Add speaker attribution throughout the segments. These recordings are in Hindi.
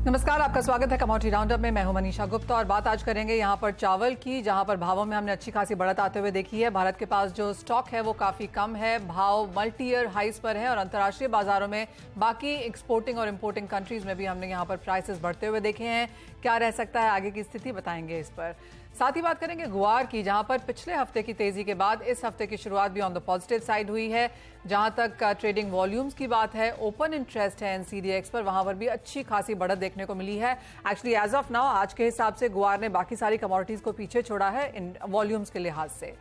Speaker 1: नमस्कार, आपका स्वागत है कमोडिटी राउंडअप में। मैं हूं मनीषा गुप्ता और बात आज करेंगे यहां पर चावल की, जहां पर भावों में हमने अच्छी खासी बढ़त आते हुए देखी है। भारत के पास जो स्टॉक है वो काफी कम है, भाव मल्टी ईयर हाइस पर है और अंतर्राष्ट्रीय बाजारों में बाकी एक्सपोर्टिंग और इंपोर्टिंग कंट्रीज में भी हमने यहां पर प्राइसेस बढ़ते हुए देखे हैं। क्या रह सकता है आगे की स्थिति, बताएंगे इस पर। साथ ही बात करेंगे गुआर की, जहां पर पिछले हफ्ते की तेजी के बाद इस हफ्ते की शुरुआत भी ऑन द पॉजिटिव साइड हुई है। जहां तक ट्रेडिंग वॉल्यूम्स की बात है, ओपन इंटरेस्ट है एनसीडीएक्स पर, वहां पर भी अच्छी खासी बढ़त देखने को मिली है। एक्चुअली एज ऑफ नाउ आज के हिसाब से गुआर ने बाकी सारी कमोडिटीज को पीछे छोड़ा है इन वॉल्यूम्स के लिहाज से।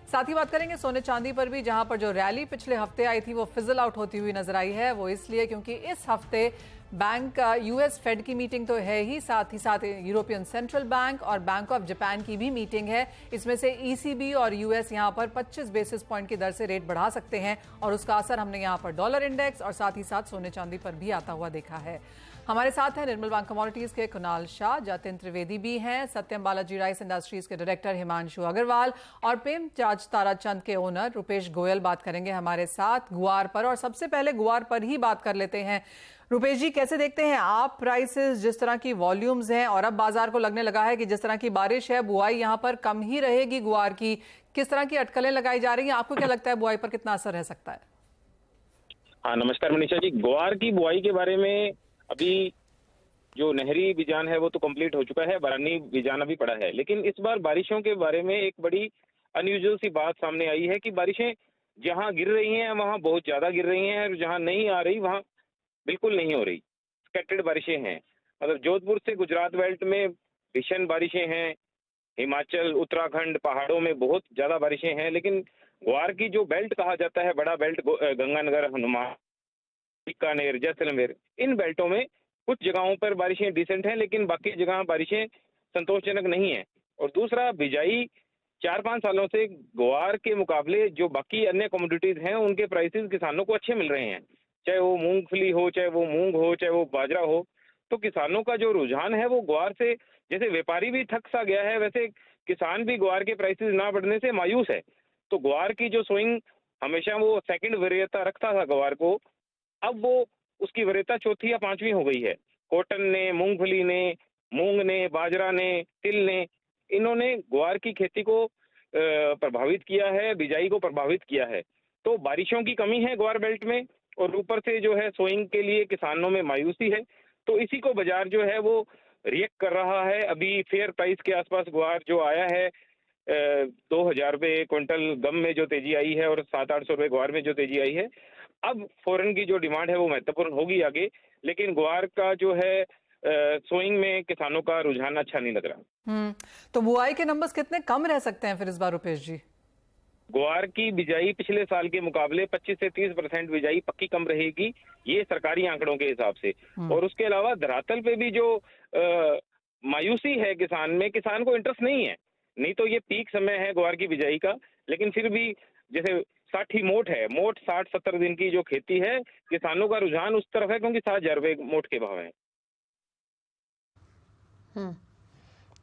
Speaker 1: साथ ही बात करेंगे सोने चांदी पर भी, जहां पर जो रैली पिछले हफ्ते आई थी वो फिजल आउट होती हुई नजर आई है। वो इसलिए क्योंकि इस हफ्ते बैंक यूएस फेड की मीटिंग तो है ही साथ यूरोपियन सेंट्रल बैंक और बैंक ऑफ जापान की भी मीटिंग है। इसमें से ईसीबी और यूएस यहां पर 25 बेसिस पॉइंट की दर से रेट बढ़ा सकते हैं और उसका असर हमने यहां पर डॉलर इंडेक्स और साथ ही साथ सोने चांदी पर भी आता हुआ देखा है। हमारे साथ हैं निर्मल बैंक कमोडिटीज के कुणाल शाह, जतिन त्रिवेदी भी हैं, सत्यम बालाजी राइस इंडस्ट्रीज के डायरेक्टर हिमांशु अग्रवाल और प्रेम जाज ताराचंद के ओनर रुपेश गोयल बात करेंगे हमारे साथ गुआर पर। और सबसे पहले गुआर पर ही बात कर लेते हैं। रुपेश जी, कैसे देखते हैं आप प्राइसेस, जिस तरह की वॉल्यूम्स हैं और अब बाजार को लगने लगा है कि जिस तरह की बारिश है बुआई यहां पर कम ही रहेगी गुआर की, किस तरह की अटकलें लगाई जा रही हैं? आपको क्या लगता है बुआई पर कितना असर रह सकता है?
Speaker 2: हाँ, नमस्कार मनीषा जी। ग्वार की बुआई के बारे में अभी जो नहरी बीजान है वो तो कंप्लीट हो चुका है, बरानी बीजान अभी पड़ा है। लेकिन इस बार बारिशों के बारे में एक बड़ी अनयूजुअल सी बात सामने आई है कि बारिशें जहां गिर रही हैं वहां बहुत ज्यादा गिर रही हैं और जहां नहीं आ रही वहां बिल्कुल नहीं हो रही। स्कैटर्ड बारिशें हैं। मतलब जोधपुर से गुजरात बेल्ट में भीषण बारिशें हैं, हिमाचल उत्तराखंड पहाड़ों में बहुत ज्यादा बारिशें हैं। लेकिन ग्वार की जो बेल्ट कहा जाता है, बड़ा बेल्ट, गंगानगर, हनुमान, बीकानेर, जैसलमेर, इन बेल्टों में कुछ जगहों पर बारिशें डिसेंट हैं, लेकिन बाकी जगह बारिशें संतोषजनक नहीं है। और दूसरा, बिजाई 4-5 सालों से ग्वार के मुकाबले जो बाकी अन्य कमोडिटीज हैं उनके प्राइसेस किसानों को अच्छे मिल रहे हैं। चाहे वो मूंगफली हो, चाहे वो मूंग हो, चाहे वो बाजरा हो। तो किसानों का जो रुझान है वो ग्वार से, जैसे व्यापारी भी थक सा गया है वैसे किसान भी ग्वार के प्राइसेस ना बढ़ने से मायूस है। तो ग्वार की जो स्विंग हमेशा वो सेकंड वरीयता रखता था ग्वार को, अब वो उसकी वरीयता चौथी या पांचवी हो गई है। कॉटन ने, मूंगफली ने, मूंग ने, बाजरा ने, तिल ने, इन्होंने ग्वार की खेती को प्रभावित किया है, बिजाई को प्रभावित किया है। तो बारिशों की कमी है ग्वार बेल्ट में और ऊपर से जो है सोइंग के लिए किसानों में मायूसी है। तो इसी को बाजार जो है वो रिएक्ट कर रहा है। अभी फेयर प्राइस के आसपास ग्वार जो आया है, 2000 रुपये क्विंटल गम में जो तेजी आई है और 700-800 रुपये ग्वार में जो तेजी आई है। अब फॉरेन की जो डिमांड है वो महत्वपूर्ण होगी आगे, लेकिन ग्वार का जो है सोइंग में किसानों का रुझान अच्छा नहीं लग रहा।
Speaker 1: तो बुआई के नंबर्स कितने कम रह सकते हैं फिर इस बार रुपेश जी?
Speaker 2: ग्वार की बिजाई पिछले साल के मुकाबले 25 से 30% बिजाई पक्की कम रहेगी, ये सरकारी आंकड़ों के हिसाब से। और उसके अलावा धरातल पे भी जो मायूसी है किसान में, किसान को इंटरेस्ट नहीं है। नहीं तो ये पीक समय है ग्वार की बिजाई का, लेकिन फिर भी जैसे 60 मोट है, मोट 60-70 दिन की जो खेती है, किसानों का रुझान उस तरफ है क्योंकि 7,000 रुपये मोट के भाव है।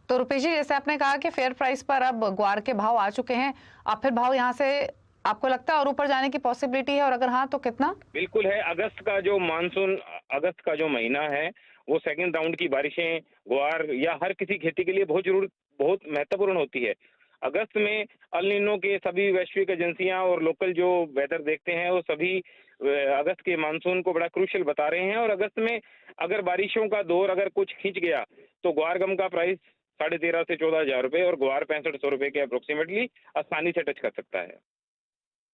Speaker 3: तो रुपेश जी, जैसे आपने कहा कि फेयर प्राइस पर अब ग्वार के भाव आ चुके हैं, अब फिर भाव यहाँ से आपको लगता है और ऊपर जाने की पॉसिबिलिटी है, और अगर हाँ तो कितना?
Speaker 2: बिल्कुल है। अगस्त का जो मानसून, अगस्त का जो महीना है वो सेकंड राउंड की बारिशें ग्वार या हर किसी खेती के लिए बहुत महत्वपूर्ण होती है। अगस्त में अल नीनो के सभी वैश्विक एजेंसियां और लोकल जो वेदर देखते हैं वो सभी अगस्त के मानसून को बड़ा क्रूशियल बता रहे हैं। और अगस्त में अगर बारिशों का दौर अगर कुछ खींच गया तो ग्वार गम का प्राइस 13,500 से 14,000 रुपये और ग्वार 6500 रुपये के अप्रोक्सीमेटली आसानी से टच कर सकता है।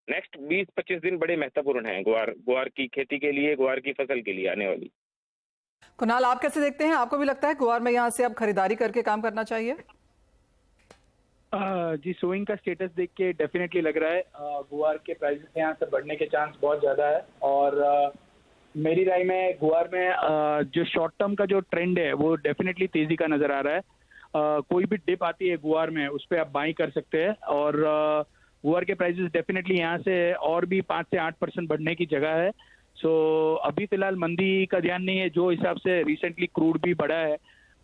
Speaker 2: नेक्स्ट 20-25 दिन बड़े महत्वपूर्ण हैं ग्वार की खेती के लिए, ग्वार की फसल के लिए आने वाली।
Speaker 1: कुणाल, आप कैसे देखते हैं? आपको भी लगता है ग्वार में यहाँ से अब खरीदारी करके काम करना चाहिए?
Speaker 4: जी, सोइंग का स्टेटस देख के डेफिनेटली लग रहा है गुआर के प्राइसेस यहाँ से बढ़ने के चांस बहुत ज़्यादा है। और मेरी राय में गुआर में जो शॉर्ट टर्म का जो ट्रेंड है वो डेफिनेटली तेज़ी का नज़र आ रहा है। कोई भी डिप आती है गुआर में उस पर आप बाई कर सकते हैं। और गुआर के प्राइसेस डेफिनेटली यहाँ से और भी 5 से 8% बढ़ने की जगह है। सो अभी फिलहाल मंदी का ध्यान नहीं है। जो हिसाब से रिसेंटली क्रूड भी बढ़ा है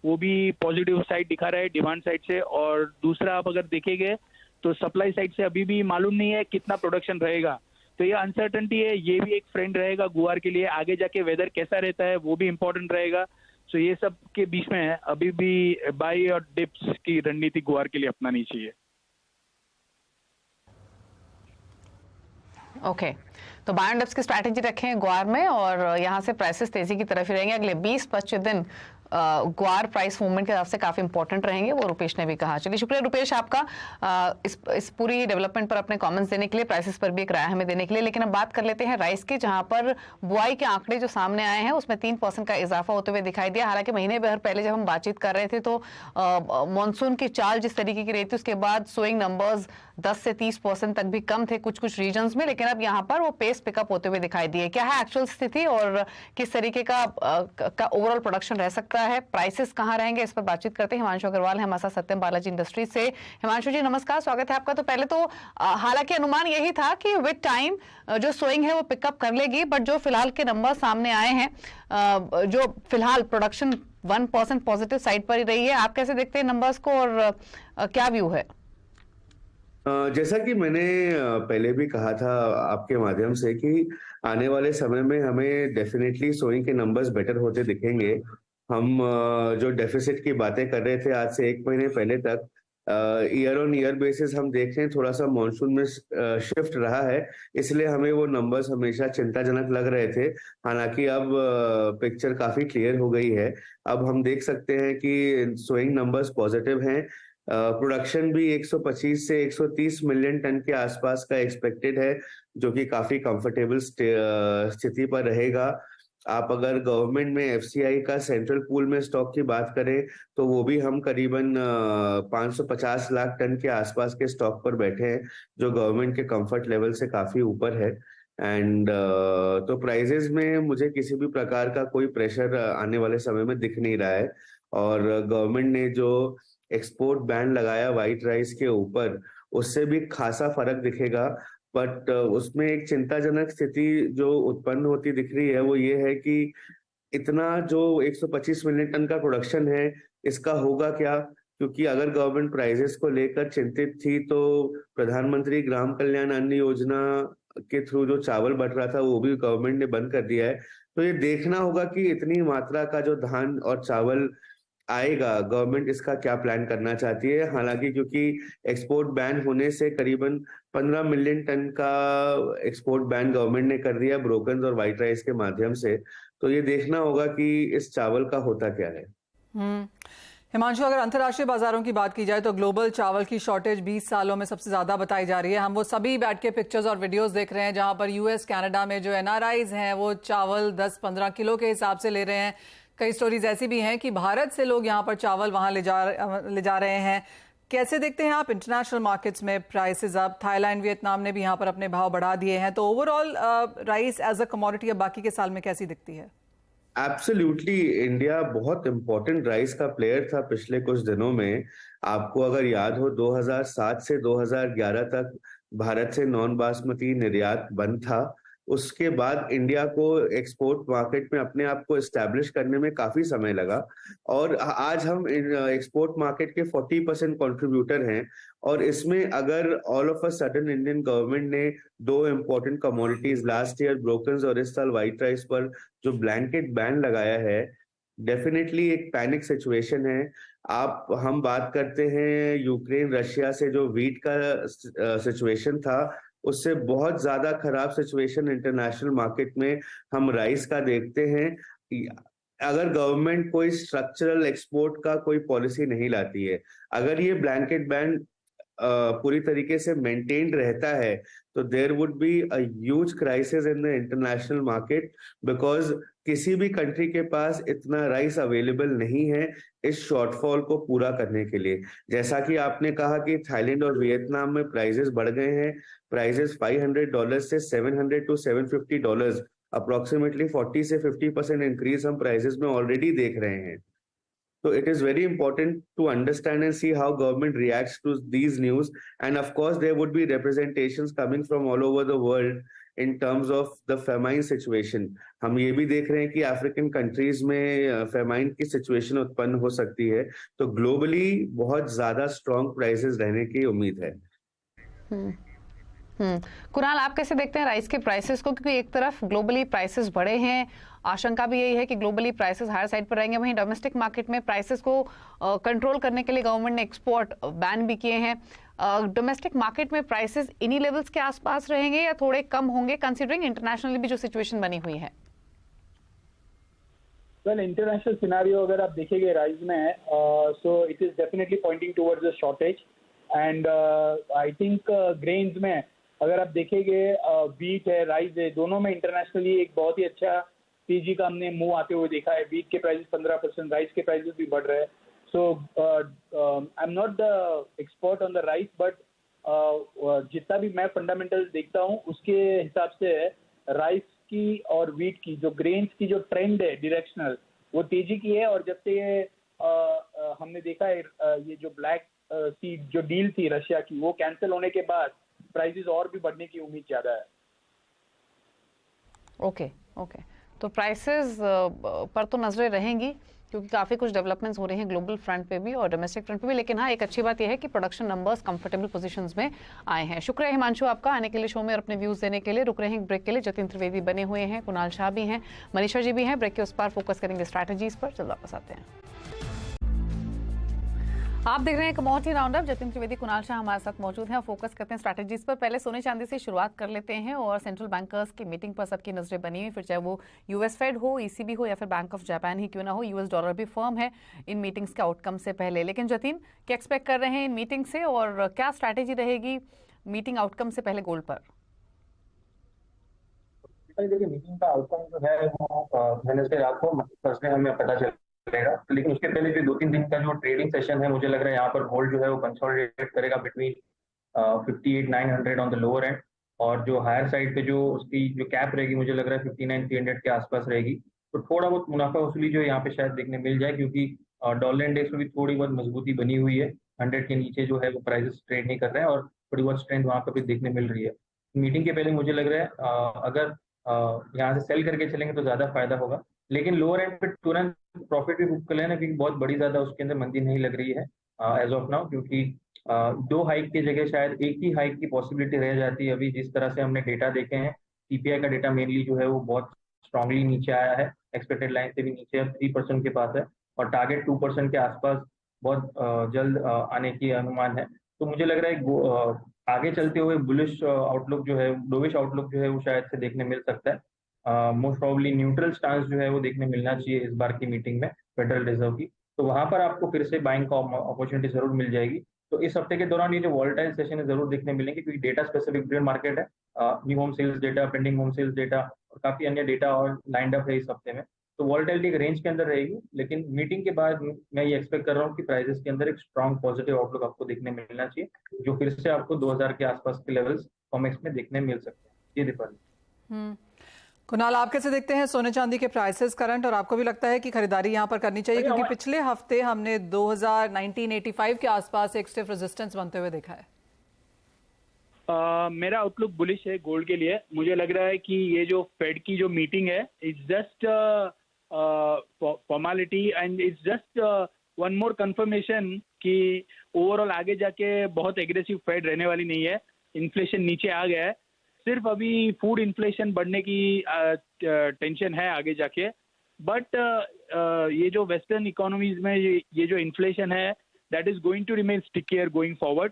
Speaker 4: वो भी पॉजिटिव साइड दिखा रहा है डिमांड साइड से। और दूसरा, आप अगर देखेंगे तो सप्लाई साइड से अभी भी मालूम नहीं है कितना प्रोडक्शन रहेगा। तो ये अनसर्टेनिटी है, ये भी एक फ्रेंड रहेगा गुआर के लिए। आगे जाके वेदर कैसा रहता है वो भी इम्पोर्टेंट रहेगा। सो ये सब के बीच में है, अभी भी बाई और डिप्स की रणनीति गुआर के लिए अपनानी चाहिए।
Speaker 3: ओके तो बाय एंड डिप्स की स्ट्रैटेजी रखें ग्वार में, और यहाँ से प्राइसेस तेजी की तरफ ही रहेंगे। अगले 20-25 दिन ग्वार प्राइस मूवमेंट के हिसाब से काफी इंपॉर्टेंट रहेंगे, वो रुपेश ने भी कहा। चलिए शुक्रिया रुपेश आपका इस पूरी डेवलपमेंट पर अपने कमेंट्स देने के लिए, प्राइसेस पर भी एक राय हमें देने के लिए। लेकिन अब बात कर लेते हैं राइस की, जहां पर बुआई के आंकड़े जो सामने आए हैं उसमें 3% का इजाफा होते हुए दिखाई दिया। हालांकि महीने भर पहले जब हम बातचीत कर रहे थे तो मानसून की चाल जिस तरीके की रही थी उसके बाद सोइंग नंबर्स 10 से 30% तक भी कम थे कुछ कुछ रीजन्स में, लेकिन अब यहाँ पर वो पेस पिकअप होते हुए दिखाई दिए। क्या है एक्चुअल स्थिति और किस तरीके का ओवरऑल प्रोडक्शन रह सकता है, प्राइसेस कहाँ रहेंगे, इस पर बातचीत करते हैं। हिमांशु अग्रवाल है हमारे साथ सत्यम बालाजी इंडस्ट्रीज से। हिमांशु जी नमस्कार, स्वागत है आपका। तो पहले तो हालांकि अनुमान यही था कि विद टाइम जो सोइंग है वो पिकअप कर लेगी, बट जो फिलहाल के नंबर सामने आए हैं, जो फिलहाल प्रोडक्शन 1% पॉजिटिव साइड पर ही रही है, आप कैसे देखते हैं नंबर्स को और क्या व्यू है?
Speaker 5: जैसा कि मैंने पहले भी कहा था आपके माध्यम से कि आने वाले समय में हमें डेफिनेटली सोइंग के नंबर्स बेटर होते दिखेंगे। हम जो डेफिसिट की बातें कर रहे थे आज से 1 महीने पहले तक, ईयर ऑन ईयर बेसिस हम देख रहे हैं थोड़ा सा मॉनसून में शिफ्ट रहा है, इसलिए हमें वो नंबर्स हमेशा चिंताजनक लग रहे थे। हालांकि अब पिक्चर काफी क्लियर हो गई है। अब हम देख सकते हैं कि सोइंग नंबर्स पॉजिटिव हैं। प्रोडक्शन भी 125 से 130 मिलियन टन के आसपास का एक्सपेक्टेड है, जो कि काफी कंफर्टेबल स्थिति पर रहेगा। आप अगर गवर्नमेंट में एफसीआई का सेंट्रल पूल में स्टॉक की बात करें तो वो भी हम करीबन 550 लाख टन के आसपास के स्टॉक पर बैठे हैं, जो गवर्नमेंट के कंफर्ट लेवल से काफी ऊपर है। एंड तो प्राइजेस में मुझे किसी भी प्रकार का कोई प्रेशर आने वाले समय में दिख नहीं रहा है। और गवर्नमेंट ने जो एक्सपोर्ट बैन लगाया व्हाइट राइस के ऊपर, उससे भी खासा फर्क दिखेगा। बट उसमें एक चिंताजनक स्थिति जो उत्पन्न होती दिख रही है वो ये है कि इतना जो 125 मिलियन टन का प्रोडक्शन है, इसका होगा क्या? क्योंकि अगर गवर्नमेंट प्राइजेस को लेकर चिंतित थी तो प्रधानमंत्री ग्राम कल्याण अन्न योजना के थ्रू जो चावल बट रहा था वो भी गवर्नमेंट ने बंद कर दिया है। तो ये देखना होगा कि इतनी मात्रा का जो धान और चावल आएगा, गवर्नमेंट इसका क्या प्लान करना चाहती है। हालांकि क्योंकि एक्सपोर्ट बैन होने से करीबन 15 मिलियन टन का एक्सपोर्ट बैन गवर्नमेंट ने कर दिया ब्रोकन और व्हाइट राइस के माध्यम से, तो ये देखना होगा कि इस चावल का होता क्या है।
Speaker 1: हिमांशु, अगर अंतर्राष्ट्रीय बाजारों की बात की जाए तो ग्लोबल चावल की शॉर्टेज 20 सालों में सबसे ज्यादा बताई जा रही है। हम वो सभी बैठ के पिक्चर्स और वीडियोस देख रहे हैं जहां पर यूएस कनाडा में जो एनआरआईज हैं वो चावल 10-15 किलो के हिसाब से ले रहे हैं। कई स्टोरीज ऐसी भी हैं कि भारत से लोग यहां पर चावल वहां ले जा रहे हैं। कैसे देखते हैं आप इंटरनेशनल मार्केट्स में प्राइसेस? अब थाईलैंड वियतनाम ने भी यहां पर अपने भाव बढ़ा दिए हैं, तो overall rice as a commodity अब बाकी के साल में कैसी दिखती है?
Speaker 5: एब्सोल्युटली, इंडिया बहुत इंपॉर्टेंट राइस का प्लेयर था पिछले कुछ दिनों में। आपको अगर याद हो 2007 से 2011 तक भारत से नॉन बासमती निर्यात बंद था। उसके बाद इंडिया को एक्सपोर्ट मार्केट में अपने आप को एस्टैब्लिश करने में काफी समय लगा, और आज हम एक्सपोर्ट मार्केट के 40% कंट्रीब्यूटर हैं। और इसमें अगर all of a sudden Indian government ने 2 इम्पोर्टेंट कमोडिटीज लास्ट ईयर ब्रोकन्स और इस साल व्हाइट राइस पर जो ब्लैंकेट बैन लगाया है, डेफिनेटली एक पैनिक सिचुएशन है। हम बात करते हैं यूक्रेन रशिया से जो वीट का सिचुएशन था, उससे बहुत ज्यादा खराब सिचुएशन इंटरनेशनल मार्केट में हम राइस का देखते हैं। अगर गवर्नमेंट कोई स्ट्रक्चरल एक्सपोर्ट का कोई पॉलिसी नहीं लाती है, अगर ये ब्लैंकेट बैन पूरी तरीके से मेंटेन्ड रहता है, तो there would be a huge crisis in the international market, because किसी भी कंट्री के पास इतना राइस अवेलेबल नहीं है इस शॉर्टफॉल को पूरा करने के लिए। जैसा कि आपने कहा कि थाईलैंड और वियतनाम में प्राइसेस बढ़ गए हैं। प्राइसेस $500 से $700 to $750, अप्रोक्सीमेटली 40 से 50% इंक्रीज हम प्राइसेस में ऑलरेडी देख रहे हैं। So it is very important to understand and see how government reacts to these news. And of course, there would be representations coming from all over the world in terms of the famine situation. हम ये भी देख रहे हैं कि अफ्रीकन कंट्रीज में फेमाइन की सिचुएशन उत्पन्न हो सकती है, तो ग्लोबली बहुत ज्यादा स्ट्रॉन्ग प्राइसेस रहने की उम्मीद है।
Speaker 3: कुणाल, आप कैसे देखते हैं राइस के प्राइसेस को? क्योंकि एक तरफ ग्लोबली प्राइसेस बढ़े हैं, आशंका भी यही है कि ग्लोबली प्राइसेस हायर साइड पर रहेंगे, वहीं डोमेस्टिक मार्केट में प्राइसेस को कंट्रोल करने के लिए गवर्नमेंट ने एक्सपोर्ट बैन भी किए हैं। डोमेस्टिक मार्केट में प्राइसेस इन्हीं लेवल्स के आसपास रहेंगे या थोड़े कम होंगे, कंसीडरिंग इंटरनेशनली भी जो सिचुएशन बनी हुई है?
Speaker 4: वेल, इंटरनेशनल सिनेरियो अगर आप देखेंगे राइस में, so it is definitely pointing towards the shortage and I think grains में अगर आप देखेंगे व्हीट है, राइस है, दोनों में इंटरनेशनली एक बहुत ही अच्छा तेजी का हमने मूव आते हुए देखा है। व्हीट के प्राइसेस 15%, राइस के प्राइसेस भी बढ़ रहे हैं। So I am not the expert on the rice, but जितना भी मैं फंडामेंटल्स देखता हूँ उसके हिसाब से राइस की और व्हीट की जो ग्रेन्स की जो ट्रेंड है डायरेक्शनल, वो तेजी की है। और जब से ये हमने देखा है ये जो ब्लैक सी जो डील थी रशिया की, वो कैंसिल होने के बाद प्राइसेस और भी बढ़ने की उम्मीद ज्यादा है।
Speaker 3: ओके, तो प्राइसेस पर तो नजरें रहेंगी क्योंकि काफ़ी कुछ डेवलपमेंट्स हो रही हैं ग्लोबल फ्रंट पे भी और डोमेस्टिक फ्रंट पे भी। लेकिन हाँ, एक अच्छी बात यह है कि प्रोडक्शन नंबर्स कंफर्टेबल पोजीशंस में आए हैं। शुक्रिया हिमांशु आपका आने के लिए शो में और अपने व्यूज़ देने के लिए। रुक रहे हैं ब्रेक के लिए। जतिन त्रिवेदी बने हुए हैं, कुणाल शाह भी हैं, मनीषा जी भी हैं। ब्रेक के उस पार फोकस करेंगे स्ट्रैटेजीज पर। जल्द वापस आते हैं। आप देख रहे हैं कमोडिटी राउंडअप। जतिन त्रिवेदी, कुणाल शाह हमारे साथ मौजूद हैं और फोकस करते हैं स्ट्रैटेजीज पर। पहले सोने चांदी से शुरुआत कर लेते हैं और सेंट्रल बैंकर्स की मीटिंग पर सबकी नजरें बनी हुई, फिर चाहे वो यूएस फेड हो, ईसीबी हो या फिर बैंक ऑफ जापान ही क्यों ना हो। यूएस डॉलर भी फर्म है इन मीटिंग्स के आउटकम से पहले। लेकिन जतिन, क्या एक्सपेक्ट कर रहे हैं इन मीटिंग से और क्या स्ट्रैटेजी रहेगी मीटिंग आउटकम से पहले गोल्ड पर?
Speaker 6: देखिए, मीटिंग का आउटकम जो है वो वेडनेसडे रात को थर्सडे हमें पता चलेगा। लेकिन उसके पहले जो 2-3 दिन का जो ट्रेडिंग सेशन है, मुझे लग रहा है यहाँ पर गोल्ड जो है वो कंसोलिडेट करेगा between 58,900 on the lower and, और जो हायर साइड पे जो उसकी जो कैप रहेगी मुझे लग रहा है 59,300 के आसपास रहेगी। तो थोड़ा बहुत मुनाफा वसूली जो है यहाँ पे शायद देखने मिल जाए, क्योंकि डॉलर इंडेक्स में भी थोड़ी बहुत मजबूती बनी हुई है। 100 के नीचे जो है वो प्राइसेस ट्रेड नहीं कर रहे हैं और थोड़ी बहुत स्ट्रेंथ वहाँ पर भी देखने मिल रही है। मीटिंग के पहले मुझे लग रहा है अगर यहाँ से सेल करके चलेंगे तो ज्यादा फायदा होगा। लेकिन लोअर एंड पे तुरंत प्रॉफिट भी बुक कर लेना, क्योंकि बहुत बड़ी ज्यादा उसके अंदर मंदी नहीं लग रही है एज ऑफ नाउ, क्योंकि 2 हाइक की जगह शायद एक ही हाइक की पॉसिबिलिटी रह जाती है। अभी जिस तरह से हमने डेटा देखे हैं, सीपीआई का डेटा मेनली जो है वो बहुत स्ट्रांगली नीचे आया है, एक्सपेक्टेड लाइन से भी नीचे 3% के पास है और टारगेट 2% के आसपास बहुत जल्द आने की अनुमान है। तो मुझे लग रहा है आगे चलते हुए बुलिश आउटलुक जो है, डोविश आउटलुक जो है वो शायद से देखने मिल सकता है। मोस्ट प्रोबेबली न्यूट्रल स्टांस जो है वो देखने मिलना चाहिए इस बार की मीटिंग में फेडरल रिजर्व की। तो वहां पर आपको फिर से बाइंग का अपॉर्चुनिटी जरूर मिल जाएगी। तो इस हफ्ते के दौरान ये जो वॉलेटाइल सेशन है जरूर देखने मिलेंगे, क्योंकि डेटा स्पेसिफिक ड्रिल मार्केट है। New home sales data, pending home sales data और काफी अन्य डेटा और लाइंड अप है इस हफ्ते में। तो वॉलेटिलिटी एक रेंज के अंदर रहेगी, लेकिन मीटिंग के बाद मैं ये एक्सपेक्ट कर रहा हूँ कि प्राइसेस के अंदर एक स्ट्रॉन्ग पॉजिटिव आउटलुक आपको देखने मिलना चाहिए, जो फिर से आपको 2000 के आसपास के लेवल्स कॉमेक्स में देखने मिल सकते हैं। ये दीपावली।
Speaker 1: कुणाल, आप कैसे देखते हैं सोने चांदी के प्राइसेस करंट, और आपको भी लगता है कि खरीदारी यहाँ पर करनी चाहिए? क्योंकि पिछले हफ्ते हमने 1985 के आसपास एक स्टिफ रेजिस्टेंस बनते हुए देखा है।
Speaker 4: मेरा आउटलुक बुलिश है गोल्ड के लिए। मुझे लग रहा है कि ये जो फेड की जो मीटिंग है, it's just formality and it's just one more confirmation कि ओवरऑल आगे जाके बहुत एग्रेसिव फेड रहने वाली नहीं है। इन्फ्लेशन नीचे आ गया है, सिर्फ अभी फूड इन्फ्लेशन बढ़ने की टेंशन है आगे जाके। बट ये जो वेस्टर्न इकोनॉमीज में ये जो इन्फ्लेशन है, that is going to remain stickier going forward.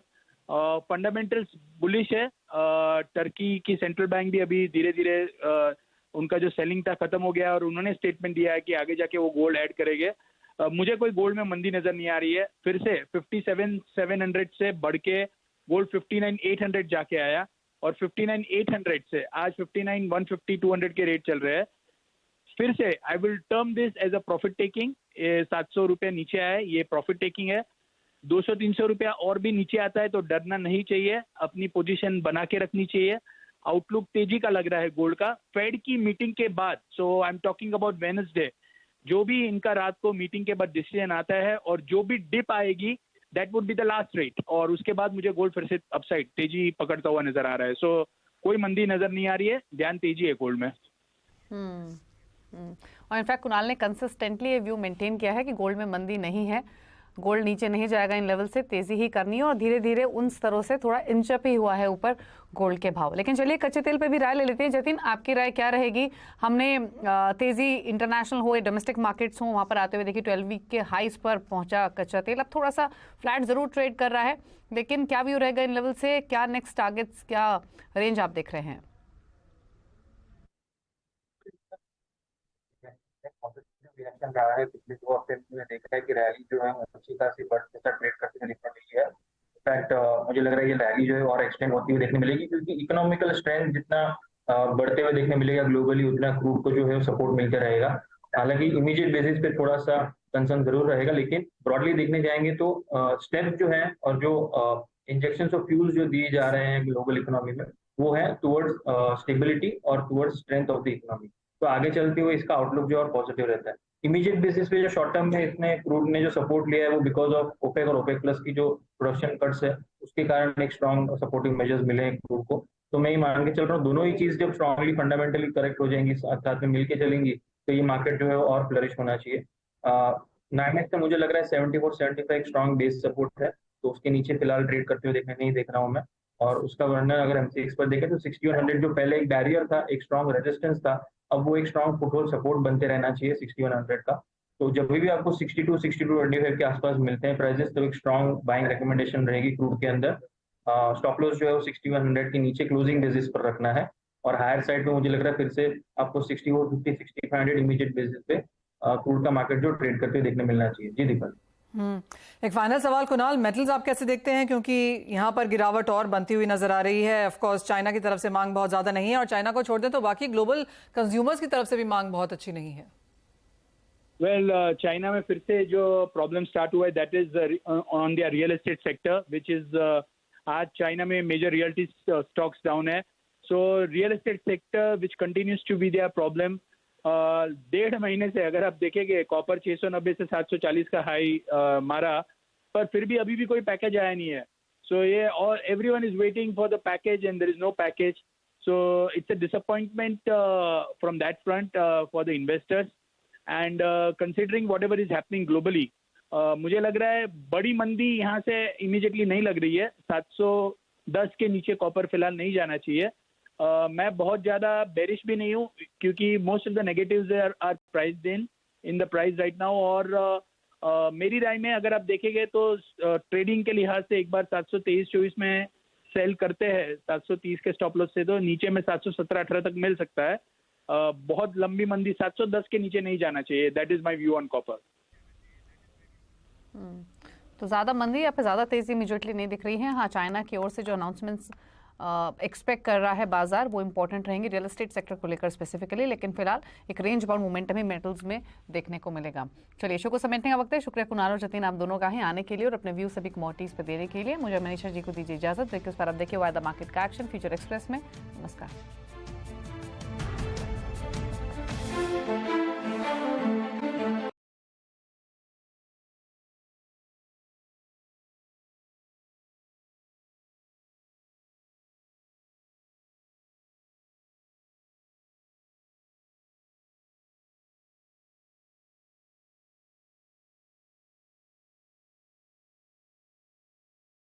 Speaker 4: Fundamentals bullish है। टर्की की सेंट्रल बैंक भी अभी धीरे धीरे उनका जो सेलिंग था खत्म हो गया और उन्होंने स्टेटमेंट दिया है कि आगे जाके वो गोल्ड ऐड करेंगे। मुझे कोई गोल्ड में मंदी नजर नहीं आ रही है। फिर से 57,700 से बढ़ के गोल्ड 59,800 जाके आया और 59,800 से आज 59,150, 200 के रेट चल रहे हैं। फिर से I will term this as a profit taking. 700 रुपये नीचे आया है, ये प्रॉफिट टेकिंग है। 200-300 रुपया और भी नीचे आता है तो डरना नहीं चाहिए, अपनी पोजीशन बना के रखनी चाहिए। आउटलुक तेजी का लग रहा है गोल्ड का फेड की मीटिंग के बाद। So I am talking about Wednesday. जो भी इनका रात को मीटिंग के बाद डिसीजन आता है और जो भी डिप आएगी, that would be the last rate, और उसके बाद मुझे गोल्ड फिर से अपसाइड तेजी पकड़ता हुआ नजर आ रहा है। सो कोई मंदी नजर नहीं आ रही है, ध्यान तेजी है गोल्ड में।
Speaker 3: और इनफैक्ट कुणाल ने कंसिस्टेंटली ये व्यू मेंटेन किया है कि गोल्ड में मंदी नहीं है। गोल्ड नीचे नहीं जाएगा इन लेवल से, तेजी ही करनी है और धीरे धीरे उन स्तरों से थोड़ा इंचअप ही हुआ है वीक गोल्ड के भाव। लेकिन चलिए कच्चे तेल पे भी राय ले लेते हैं। जतिन, आपकी राय क्या रहेगी? हमने तेजी इंटरनेशनल हो या डोमेस्टिक मार्केट्स हो वहां पर आते हुए देखिए 12 वीक के हाईस पर पहुंचा कच्चा तेल। अब थोड़ा सा फ्लैट जरूर ट्रेड कर रहा है, लेकिन क्या व्यू रहेगा इन लेवल से? क्या नेक्स्ट टारगेट्स, क्या रेंज आप देख रहे हैं?
Speaker 6: रिएक्शन रहा है पिछले 2 हफ्ते में, देखा है कि रैली जो है अच्छी खासी बढ़ते साथ ट्रेड करते हुए दिखने मिली है। इनफैक्ट मुझे लग रहा है ये रैली जो है और एक्सटेंड होती हुई देखने मिलेगी, क्योंकि इकोनॉमिकल स्ट्रेंथ जितना बढ़ते हुए देखने मिलेगा ग्लोबली, उतना क्रूड को जो है सपोर्ट मिलता रहेगा। हालांकि इमीडिएट बेसिस पे थोड़ा सा कंसर्न जरूर रहेगा, लेकिन ब्रॉडली देखने जाएंगे तो स्टेप जो है और जो इंजेक्शन ऑफ फ्यूल्स जो दिए जा रहे हैं ग्लोबल इकोनॉमी में, वो है टुवर्ड्स स्टेबिलिटी और towards strength of the economy. तो आगे चलते हुए इसका आउटलुक जो और पॉजिटिव रहता है। इमीडिएट बेसिस पे जो शॉर्ट टर्म में इसने क्रूड ने जो सपोर्ट लिया है वो बिकॉज ऑफ ओपेक और ओपेक प्लस की जो प्रोडक्शन कट्स है उसके कारण एक स्ट्रॉन्ग सपोर्टिव मेजर्स मिले हैं क्रूड को। तो मैं ये मान के चल रहा हूँ दोनों ही चीज जब स्ट्रांगली फंडामेंटली करेक्ट हो जाएंगी, साथ में मिलके चलेंगी, तो ये मार्केट जो है और फ्लरिश होना चाहिए। नाइमेक्स से मुझे लग रहा है 74-75 स्ट्रॉन्ग बेस सपोर्ट है, तो उसके नीचे फिलहाल ट्रेड करते हुए नहीं देख रहा हूँ मैं। और उसका वर्णन अगर MCX पर देखें तो 6100 जो पहले एक बैरियर था, एक स्ट्रॉन्ग रेजिस्टेंस था, अब वो एक स्ट्रॉन्ग फुटहोल्ड सपोर्ट बनते रहना चाहिए 6100 का। तो जब भी आपको 62-62.25 के आसपास मिलते हैं प्राइसेस, तो एक स्ट्रॉन्ग बाइंग रिकमेंडेशन रहेगी क्रूड के अंदर। स्टॉप लॉस जो है वो 6100 के नीचे क्लोजिंग बेसिस पर रखना है, और हायर साइड पे मुझे लग रहा है फिर से आपको 6450-6500 इमीडिएट बेसिस पे क्रूड का मार्केट जो ट्रेड करते देखने मिलना चाहिए। जी दीपक।
Speaker 1: एक फाइनल सवाल कुणाल, मेटल्स आप कैसे देखते हैं? क्योंकि यहाँ पर गिरावट और बनती हुई नजर आ रही है। ऑफ कोर्स चाइना की तरफ से मांग बहुत ज्यादा नहीं है, और चाइना को छोड़ दें तो बाकी ग्लोबल कंज्यूमर्स की तरफ से भी मांग बहुत अच्छी नहीं है।
Speaker 4: चाइना में फिर से जो प्रॉब्लम स्टार्ट हुआ है that is on the real estate sector, which is आज चाइना में मेजर रियल्टी स्टॉक्स डाउन है। So real estate sector which continues to be their problem. 1.5 महीने से अगर आप देखेंगे कॉपर 690 से 740 का हाई मारा, पर फिर भी अभी भी कोई पैकेज आया नहीं है। सो ये और everyone is waiting for the package and there is no package. So it's a disappointment from that front for the investors and considering what ever is happening globally. मुझे लग रहा है बड़ी मंदी यहाँ से इमीडिएटली नहीं लग रही है। 710 के नीचे कॉपर फिलहाल नहीं जाना चाहिए। मैं बहुत ज़्यादा बेरिश भी नहीं हूँ, क्योंकि most of the negatives are priced in the price right now. और मेरी राय में अगर आप देखेंगे तो ट्रेडिंग के लिहाज से एक बार 723-24 में सेल करते हैं 730 के स्टॉप लॉस से, तो नीचे में 717-18 तक मिल सकता है। बहुत लंबी मंदी 710 के नीचे नहीं जाना चाहिए। That is my view on copper.
Speaker 3: तो ज्यादा मंदी या फिर ज्यादा तेजी इमीडिएटली नहीं दिख रही है। हाँ, चाइना की ओर से जो अनाउंसमेंट्स एक्सपेक्ट कर रहा है बाजार, वो इंपॉर्टेंट रहेंगे रियल एस्टेट सेक्टर को लेकर स्पेसिफिकली, लेकिन फिलहाल एक रेंज बाउंड मोमेंटम ही मेटल्स में देखने को मिलेगा। चलिए, शो को समेटने का वक्त है। शुक्रिया कुणाल और जतिन आप दोनों का है आने के लिए और अपने व्यू सभी कमोडिटीज पर देने के लिए। मुझे मनीषा जी को दीजिए इजाजत। ब्रेक पर आप देखिए वायदा मार्केट का एक्शन फ्यूचर एक्सप्रेस में। नमस्कार।